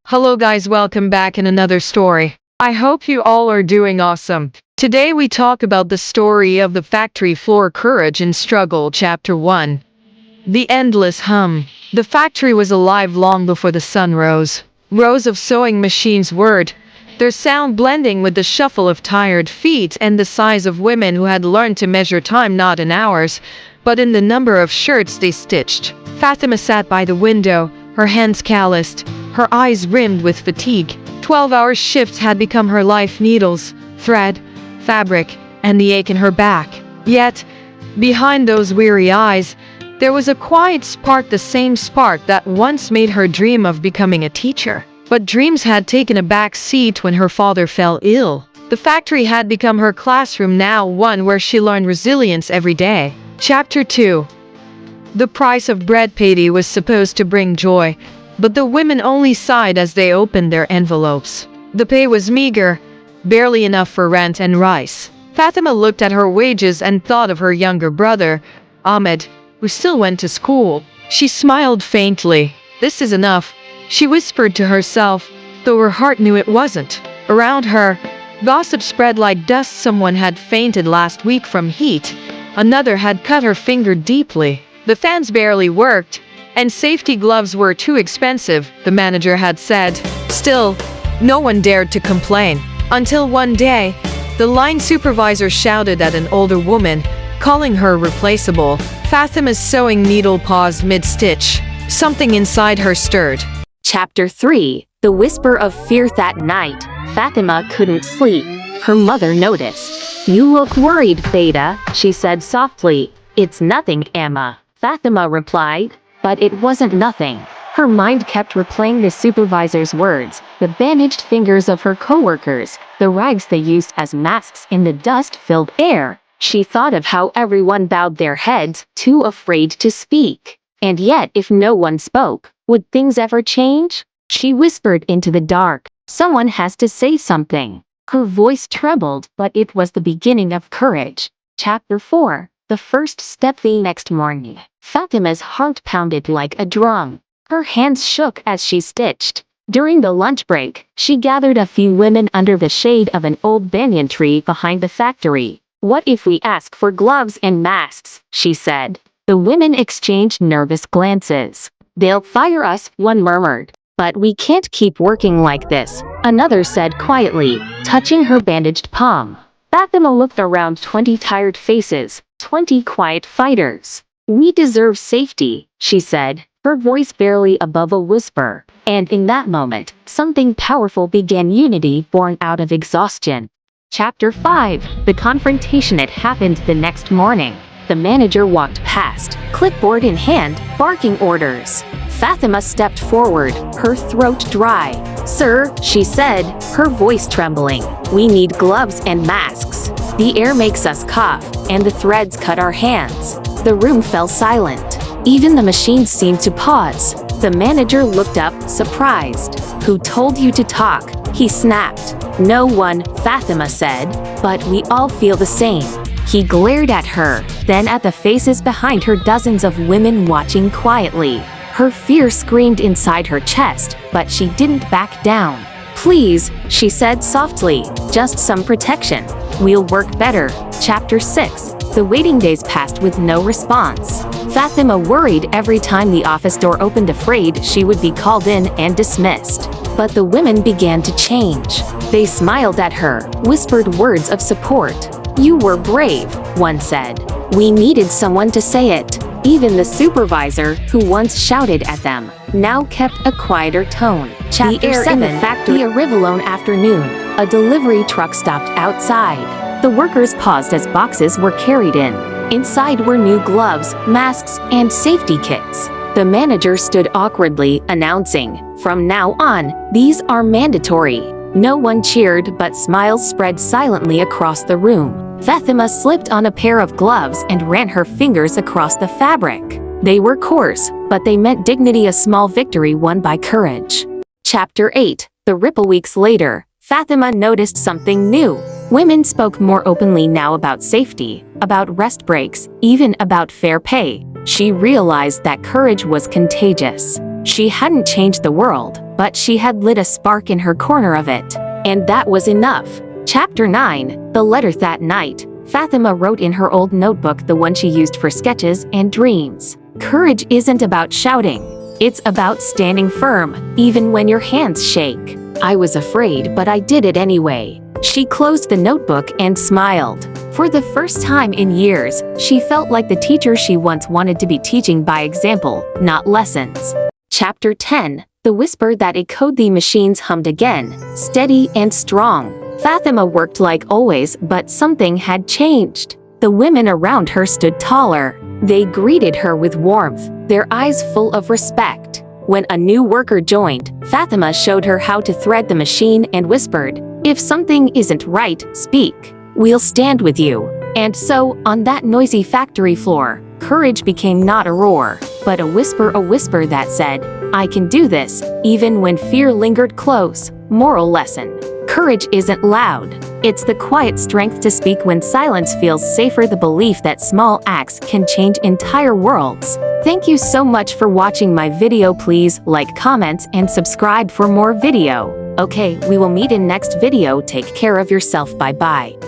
Hello guys, welcome back in another story. I hope you all are doing awesome. Today we talk about the story of the factory floor courage and struggle, chapter 1. The endless hum. The factory was alive long before the sun rose. Rows of sewing machines whirred, their sound blending with the shuffle of tired feet and the sighs of women who had learned to measure time not in hours, but in the number of shirts they stitched. Fatima sat by the window, her hands calloused, her eyes rimmed with fatigue. 12-hour shifts had become her life: needles, thread, fabric, and the ache in her back. Yet, behind those weary eyes, there was a quiet spark, the same spark that once made her dream of becoming a teacher. But dreams had taken a back seat when her father fell ill. The factory had become her classroom now, one where she learned resilience every day. Chapter 2. The price of bread payday was supposed to bring joy, but the women only sighed as they opened their envelopes. The pay was meager, barely enough for rent and rice. Fatima looked at her wages and thought of her younger brother, Ahmed, who still went to school. She smiled faintly. "This is enough," she whispered to herself, though her heart knew it wasn't. Around her, gossip spread like dust. Someone had fainted last week from heat. Another had cut her finger deeply. The fans barely worked, and safety gloves were too expensive, the manager had said. Still, no one dared to complain. Until one day, the line supervisor shouted at an older woman, calling her replaceable. Fatima's sewing needle paused mid-stitch. Something inside her stirred. Chapter 3. The Whisper of Fear. That night, Fatima couldn't sleep. Her mother noticed. "You look worried, Theta," she said softly. "It's nothing, Emma," Fatima replied. But it wasn't nothing. Her mind kept replaying the supervisor's words, the bandaged fingers of her coworkers, the rags they used as masks in the dust-filled air. She thought of how everyone bowed their heads, too afraid to speak. And yet, if no one spoke, would things ever change? She whispered into the dark, "Someone has to say something." Her voice trembled, but it was the beginning of courage. Chapter 4. The First Step. The next morning, Fatima's heart pounded like a drum. Her hands shook as she stitched. During the lunch break, she gathered a few women under the shade of an old banyan tree behind the factory. "What if we ask for gloves and masks?" she said. The women exchanged nervous glances. "They'll fire us," one murmured. "But we can't keep working like this," another said quietly, touching her bandaged palm. Fatima looked around. 20 tired faces, 20 quiet fighters. "We deserve safety," she said, her voice barely above a whisper. And in that moment, something powerful began: unity born out of exhaustion. Chapter 5. The Confrontation. It happened the next morning. The manager walked past, clipboard in hand, barking orders. Fatima stepped forward, her throat dry. "Sir," she said, her voice trembling, "we need gloves and masks. The air makes us cough, and the threads cut our hands." The room fell silent. Even the machines seemed to pause. The manager looked up, surprised. "Who told you to talk?" he snapped. "No one," Fatima said, "but we all feel the same." He glared at her, then at the faces behind her, dozens of women watching quietly. Her fear screamed inside her chest, but she didn't back down. "Please," she said softly, "just some protection. We'll work better." Chapter 6. The waiting days passed with no response. Fatima worried every time the office door opened, afraid she would be called in and dismissed. But the women began to change. They smiled at her, whispered words of support. "You were brave," one said. "We needed someone to say it." Even the supervisor, who once shouted at them, now kept a quieter tone. Chapter 7. In the factory. A Rivalone afternoon. A delivery truck stopped outside. The workers paused as boxes were carried in. Inside were new gloves, masks, and safety kits. The manager stood awkwardly, announcing, "From now on, these are mandatory." No one cheered, but smiles spread silently across the room. Fatima slipped on a pair of gloves and ran her fingers across the fabric. They were coarse, but they meant dignity, a small victory won by courage. Chapter 8. The Ripple. Weeks later, Fatima noticed something new. Women spoke more openly now about safety, about rest breaks, even about fair pay. She realized that courage was contagious. She hadn't changed the world, but she had lit a spark in her corner of it. And that was enough. Chapter 9, The Letter That Night. Fatima wrote in her old notebook, the one she used for sketches and dreams. Courage isn't about shouting. It's about standing firm, even when your hands shake. I was afraid, but I did it anyway. She closed the notebook and smiled. For the first time in years, she felt like the teacher she once wanted to be, teaching by example, not lessons. Chapter 10, The Whisper That Echoed. The machines hummed again, steady and strong. Fatima worked like always, but something had changed. The women around her stood taller. They greeted her with warmth, their eyes full of respect. When a new worker joined, Fatima showed her how to thread the machine and whispered, "If something isn't right, speak. We'll stand with you." And so, on that noisy factory floor, courage became not a roar, but a whisper that said, "I can do this," even when fear lingered close. Moral lesson: courage isn't loud. It's the quiet strength to speak when silence feels safer, the belief that small acts can change entire worlds. Thank you so much for watching my video. Please like, comment, and subscribe for more video. Okay, we will meet in next video. Take care of yourself. Bye bye.